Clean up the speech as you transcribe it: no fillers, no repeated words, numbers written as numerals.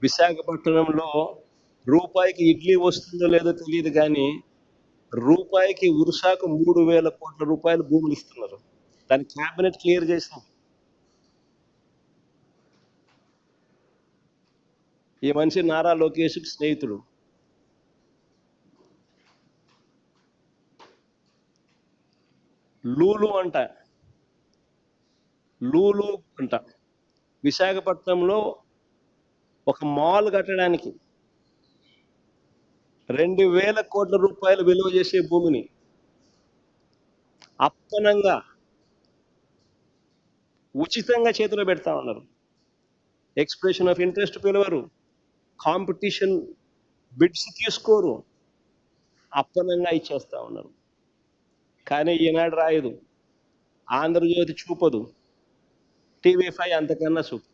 విశాఖపట్నంలో రూపాయికి ఇడ్లీ వస్తుందో లేదో తెలియదు కానీ రూపాయికి ఉరుసాకు 3,000 కోట్ల రూపాయలు భూములు ఇస్తున్నారు. దాని క్యాబినెట్ క్లియర్ చేసాం. ఈ మనిషి నారా లోకేష్కి స్నేహితుడు. లూలు అంట విశాఖపట్నంలో ఒక మాల్ కట్టడానికి 2,000 కోట్ల రూపాయలు విలువ చేసే భూమిని అప్పనంగా ఉచితంగా చేతిలో పెడతా ఉన్నారు. ఎక్స్ప్రెషన్ ఆఫ్ ఇంట్రెస్ట్ పిలవరు, కాంపిటీషన్ బిడ్స్ తీసుకోరు, అప్పనంగా ఇచ్చేస్తా ఉన్నారు. కానీ ఈనాడు రాయదు, ఆంధ్రజ్యోతి చూపదు, TV5 అంతకన్నా చూపు.